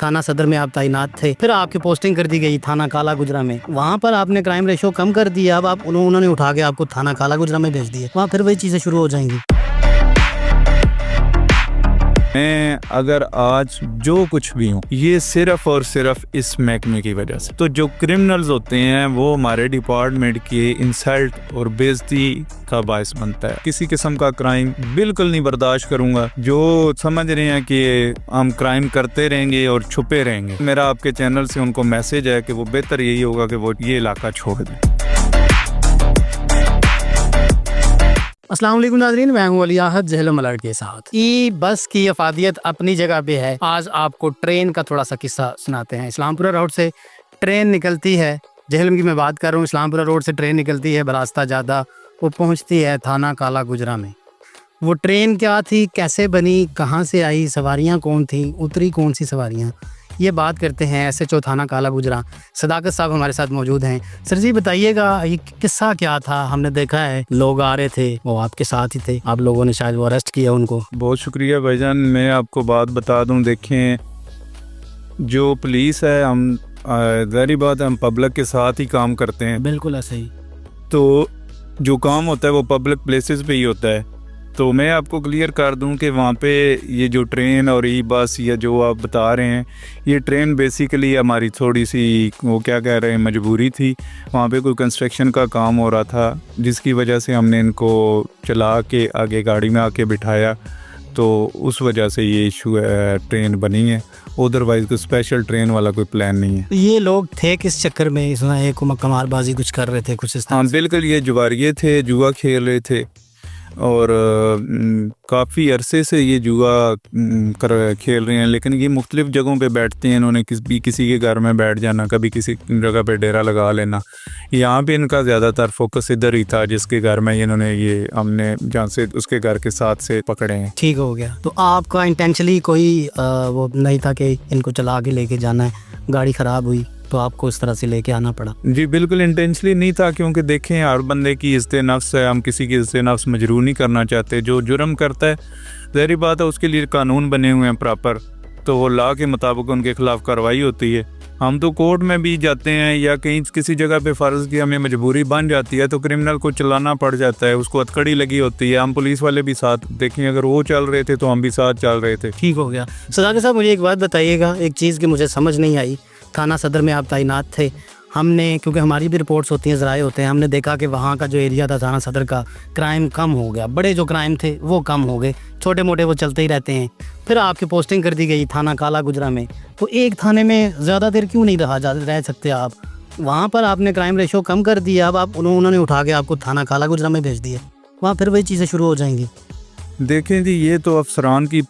تھانہ صدر میں آپ تعینات تھے، پھر آپ کی پوسٹنگ کر دی گئی تھانہ کالا گجرا میں، وہاں پر آپ نے کرائم ریشو کم کر دیا، اب انہوں نے اٹھا کے آپ کو تھانہ کالا گجرا میں بھیج دیا، وہاں پھر وہی چیزیں شروع ہو جائیں گی۔ میں اگر آج جو کچھ بھی ہوں یہ صرف اور صرف اس محکمے کی وجہ سے، تو جو کرمنلز ہوتے ہیں وہ ہمارے ڈپارٹمنٹ کی انسلٹ اور بےعزتی کا باعث بنتا ہے۔ کسی قسم کا کرائم بالکل نہیں برداشت کروں گا۔ جو سمجھ رہے ہیں کہ ہم کرائم کرتے رہیں گے اور چھپے رہیں گے، میرا آپ کے چینل سے ان کو میسج ہے کہ وہ بہتر یہی ہوگا کہ وہ یہ علاقہ چھوڑ دیں۔ السلام علیکم ناظرین، میں ہوں علی احد جہلم الرٹ کے ساتھ۔ ای بس کی افادیت اپنی جگہ پہ ہے۔ آج آپ کو ٹرین کا تھوڑا سا قصہ سناتے ہیں۔ اسلام پورہ روڈ سے ٹرین نکلتی ہے، جہلم کی میں بات کر رہا ہوں، اسلام پورہ روڈ سے ٹرین نکلتی ہے براستہ جادہ، وہ پہنچتی ہے تھانہ کالا گجرا میں۔ وہ ٹرین کیا تھی، کیسے بنی، کہاں سے آئی، سواریاں کون تھیں، اتری کون سی سواریاں، یہ بات کرتے ہیں ایس ایچ او تھانہ کالا گجرا صداقت صاحب ہمارے ساتھ موجود ہیں۔ سر جی بتائیے گا یہ قصہ کیا تھا؟ ہم نے دیکھا ہے لوگ آ رہے تھے، وہ آپ کے ساتھ ہی تھے، آپ لوگوں نے شاید وہ اریسٹ کیا ان کو۔ بہت شکریہ بھائی جان، میں آپ کو بات بتا دوں، دیکھیں جو پولیس ہے، ہم ظاہری بات ہے ہم پبلک کے ساتھ ہی کام کرتے ہیں، بالکل ایسے ہی، تو جو کام ہوتا ہے وہ پبلک پلیسز پہ ہی ہوتا ہے۔ تو میں آپ کو کلیئر کر دوں کہ وہاں پہ یہ جو ٹرین اور ای بس یا جو آپ بتا رہے ہیں، یہ ٹرین بیسیکلی ہماری تھوڑی سی وہ کیا کہہ رہے ہیں مجبوری تھی۔ وہاں پہ کوئی کنسٹرکشن کا کام ہو رہا تھا جس کی وجہ سے ہم نے ان کو چلا کے آگے گاڑی میں آ کے بٹھایا، تو اس وجہ سے یہ ایشو ہے، ٹرین بنی ہے، ادروائز کوئی اسپیشل ٹرین والا کوئی پلان نہیں ہے۔ یہ لوگ تھے کس چکر میں؟ اس میں ایک قمار بازی کچھ کر رہے تھے کچھ اس طرح؟ ہاں بالکل، یہ جواریے تھے، جوا کھیل رہے تھے، اور کافی عرصے سے یہ جوا کھیل رہے ہیں، لیکن یہ مختلف جگہوں پہ بیٹھتے ہیں، انہوں نے کسی کے گھر میں بیٹھ جانا، کبھی کسی جگہ پہ ڈیرا لگا لینا۔ یہاں پہ ان کا زیادہ تر فوکس ادھر ہی تھا جس کے گھر میں انہوں نے یہ ہم نے جہاں سے اس کے گھر کے ساتھ سے پکڑے ہیں۔ ٹھیک ہو گیا، تو آپ کا انٹینشلی کوئی وہ نہیں تھا کہ ان کو چلا کے لے کے جانا ہے، گاڑی خراب ہوئی تو آپ کو اس طرح سے لے کے آنا پڑا؟ جی بالکل انٹینشلی نہیں تھا، کیونکہ دیکھیں ہر بندے کی عزت نفس ہے، ہم کسی کی عزت نفس مجروح نہیں کرنا چاہتے۔ جو جرم کرتا ہے ظاہری بات ہے اس کے لیے قانون بنے ہوئے ہیں پراپر، تو وہ لا کے مطابق ان کے خلاف کارروائی ہوتی ہے۔ ہم تو کورٹ میں بھی جاتے ہیں یا کہیں کسی جگہ پہ فرض کی ہمیں مجبوری بن جاتی ہے تو کرمنل کو چلانا پڑ جاتا ہے، اس کو ہتکڑی لگی ہوتی ہے، ہم پولیس والے بھی ساتھ، دیکھیں اگر وہ چل رہے تھے تو ہم بھی ساتھ چل رہے تھے۔ ٹھیک ہو گیا۔ صداقت صاحب مجھے ایک بات بتائیے گا، ایک چیز کی مجھے سمجھ نہیں آئی، تھانہ صدر میں آپ تعینات تھے، ہم نے کیونکہ ہماری بھی رپورٹس ہوتی ہیں، ذرائع ہوتے ہیں، ہم نے دیکھا کہ وہاں کا جو ایریا تھا تھانہ صدر کا، کرائم کم ہو گیا، بڑے جو کرائم تھے وہ کم ہو گئے، چھوٹے موٹے وہ چلتے ہی رہتے ہیں۔ پھر آپ کی پوسٹنگ کر دی گئی تھانہ کالا گجرا میں، تو ایک تھانے میں زیادہ دیر کیوں نہیں رہ سکتے آپ؟ وہاں پر آپ نے کرائم ریشو کم کر دیا، اب انہوں نے اٹھا کے آپ کو تھانہ کالا گجرا میں بھیج دیا، وہاں پھر وہی چیزیں شروع ہو جائیں گی۔ دیکھیں جی، یہ تو افسران کی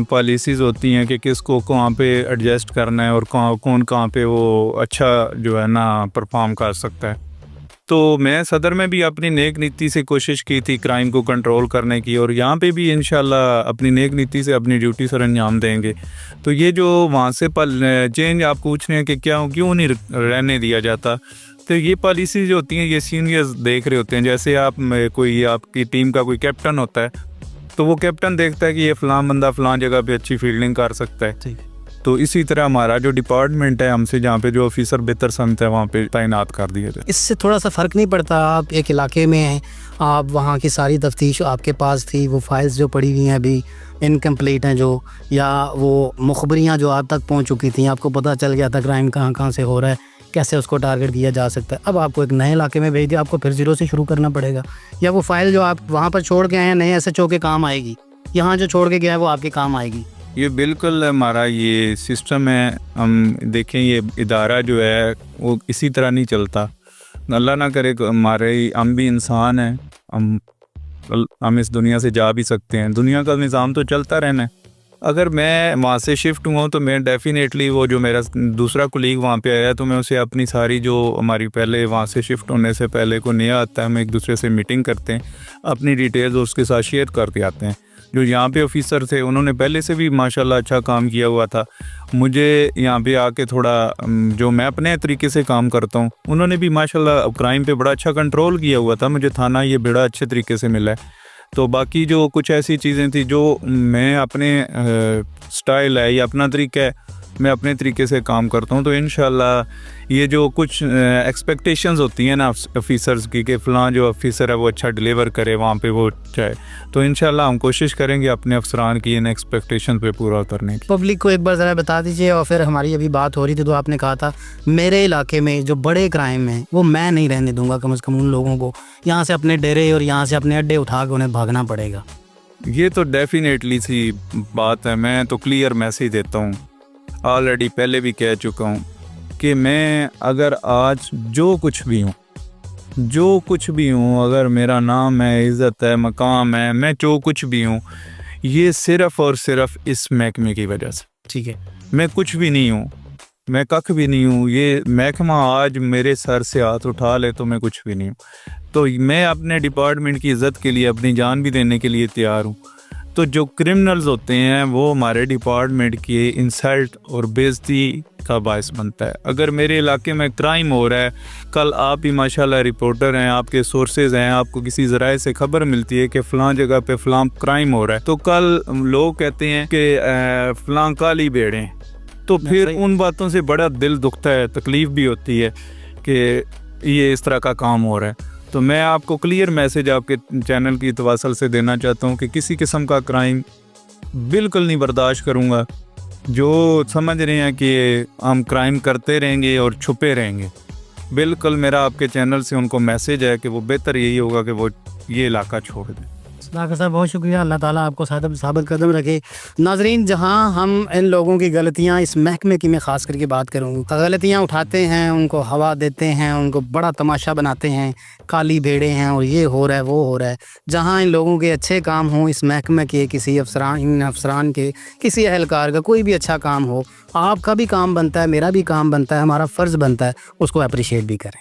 پالیسیز ہوتی ہیں کہ کس کو کہاں پہ ایڈجسٹ کرنا ہے اور کون کہاں پہ وہ اچھا جو ہے نا پرفارم کر سکتا ہے۔ تو میں صدر میں بھی اپنی نیک نیتی سے کوشش کی تھی کرائم کو کنٹرول کرنے کی، اور یہاں پہ بھی انشاءاللہ اپنی نیک نیتی سے اپنی ڈیوٹی سر انجام دیں گے۔ تو یہ جو وہاں سے چینج آپ پوچھ رہے ہیں کہ کیوں نہیں رہنے دیا جاتا، تو یہ پالیسی جو ہوتی ہیں یہ سینئرز دیکھ رہے ہوتے ہیں۔ جیسے آپ کی ٹیم کا کوئی کیپٹن ہوتا ہے تو وہ کیپٹن دیکھتا ہے کہ یہ فلاں بندہ فلاں جگہ پہ اچھی فیلڈنگ کر سکتا ہے، تو اسی طرح ہمارا جو ڈپارٹمنٹ ہے ہم سے جہاں پہ جو آفیسر بہتر سمجھتا ہے وہاں پہ تعینات کر دیا جائے۔ اس سے تھوڑا سا فرق نہیں پڑتا؟ آپ ایک علاقے میں ہیں، آپ وہاں کی ساری تفتیش آپ کے پاس تھی، وہ فائلز جو پڑی ہوئی ہیں ابھی انکمپلیٹ ہیں جو، یا وہ مخبریاں جو آپ تک پہنچ چکی تھیں، آپ کو پتہ چل گیا تھا کرائم کہاں سے ہو رہا ہے، کیسے اس کو ٹارگٹ کیا جا سکتا ہے، اب آپ کو ایک نئے علاقے میں بھیج دیا، آپ کو پھر زیرو سے شروع کرنا پڑے گا، یا وہ فائل جو آپ وہاں پر چھوڑ کے آئے ہیں نئے ایس ایچ او کے کام آئے گی، یہاں جو چھوڑ کے گیا ہے وہ آپ کے کام آئے گی؟ یہ بالکل ہمارا یہ سسٹم ہے، ہم دیکھیں یہ ادارہ جو ہے وہ اسی طرح نہیں چلتا، اللہ نہ کرے ہم بھی انسان ہیں، ہم اس دنیا سے جا بھی سکتے ہیں، دنیا کا نظام تو چلتا رہنا ہے۔ اگر میں وہاں سے شفٹ ہوا تو میں ڈیفینیٹلی وہ جو میرا دوسرا کولیگ وہاں پہ آیا تو میں اسے اپنی ساری جو ہماری پہلے وہاں سے شفٹ ہونے سے پہلے کو نیا آتا ہے، ہم ایک دوسرے سے میٹنگ کرتے ہیں، اپنی ڈیٹیلز اس کے ساتھ شیئر کرتے آتے ہیں۔ جو یہاں پہ آفیسر تھے انہوں نے پہلے سے بھی ماشاءاللہ اچھا کام کیا ہوا تھا، مجھے یہاں پہ آ کے تھوڑا جو میں اپنے طریقے سے کام کرتا ہوں انہوں نے بھی ماشاءاللہ کرائم پہ بڑا اچھا کنٹرول کیا ہوا تھا، مجھے تھانہ یہ بڑا اچھے طریقے سے ملا ہے۔ تو باقی جو کچھ ایسی چیزیں تھیں جو میں اپنے سٹائل ہے یا اپنا طریقہ ہے میں اپنے طریقے سے کام کرتا ہوں. تو انشاءاللہ یہ جو کچھ ایکسپیکٹیشنز ہوتی ہیں نا آفیسرز کی کہ فلاں جو آفیسر ہے وہ اچھا ڈیلیور کرے وہاں پہ وہ جائے, تو انشاءاللہ ہم کوشش کریں گے اپنے افسران کی ان ایکسپیکٹیشن پہ پورا اترنے کی. پبلک کو ایک بار ذرا بتا دیجیے. اور پھر ہماری ابھی بات ہو رہی تھی تو آپ نے کہا تھا میرے علاقے میں جو بڑے کرائم ہیں وہ میں نہیں رہنے دوں گا, کم از کم ان لوگوں کو یہاں سے اپنے ڈیرے اور یہاں سے اپنے اڈے اٹھا کے انہیں بھاگنا پڑے گا. یہ تو ڈیفینیٹلی سی بات ہے. میں تو کلیئر میسیج دیتا ہوں, آلریڈی پہلے بھی کہہ چکا ہوں کہ میں اگر آج جو کچھ بھی ہوں, اگر میرا نام ہے, عزت ہے, مقام ہے, میں جو کچھ بھی ہوں, یہ صرف اور صرف اس محکمے کی وجہ سے. ٹھیک ہے, میں کچھ بھی نہیں ہوں, میں ککھ بھی نہیں ہوں. یہ محکمہ آج میرے سر سے ہاتھ اٹھا لے تو میں کچھ بھی نہیں ہوں. تو میں اپنے ڈپارٹمنٹ کی عزت کے لیے اپنی جان بھی دینے کے لیے تیار ہوں. تو جو کرمنلز ہوتے ہیں وہ ہمارے ڈپارٹمنٹ کی انسلٹ اور بےعزتی کا باعث بنتا ہے. اگر میرے علاقے میں کرائم ہو رہا ہے, کل آپ ہی ماشاءاللہ رپورٹر ہیں, آپ کے سورسز ہیں, آپ کو کسی ذرائع سے خبر ملتی ہے کہ فلاں جگہ پہ فلاں کرائم ہو رہا ہے, تو کل لوگ کہتے ہیں کہ فلاں کالی بھیڑیں, تو پھر ان باتوں سے بڑا دل دکھتا ہے, تکلیف بھی ہوتی ہے کہ یہ اس طرح کا کام ہو رہا ہے. تو میں آپ کو کلیئر میسیج آپ کے چینل کی تواصل سے دینا چاہتا ہوں کہ کسی قسم کا کرائم بالکل نہیں برداشت کروں گا. جو سمجھ رہے ہیں کہ ہم کرائم کرتے رہیں گے اور چھپے رہیں گے, بالکل میرا آپ کے چینل سے ان کو میسیج ہے کہ وہ بہتر یہی ہوگا کہ وہ یہ علاقہ چھوڑ دیں. صاحب بہت شکریہ, اللہ تعالیٰ آپ کو ثابت قدم رکھے. ناظرین, جہاں ہم ان لوگوں کی غلطیاں, اس محکمے کی میں خاص کر کے بات کروں, غلطیاں اٹھاتے ہیں, ان کو ہوا دیتے ہیں, ان کو بڑا تماشا بناتے ہیں, کالی بھیڑیں ہیں اور یہ ہو رہا ہے وہ ہو رہا ہے, جہاں ان لوگوں کے اچھے کام ہوں, اس محکمے کے کسی افسران کے, کسی اہلکار کا کوئی بھی اچھا کام ہو, آپ کا بھی کام بنتا ہے, میرا بھی کام بنتا ہے, ہمارا فرض بنتا ہے اس کو اپریشیٹ بھی کریں.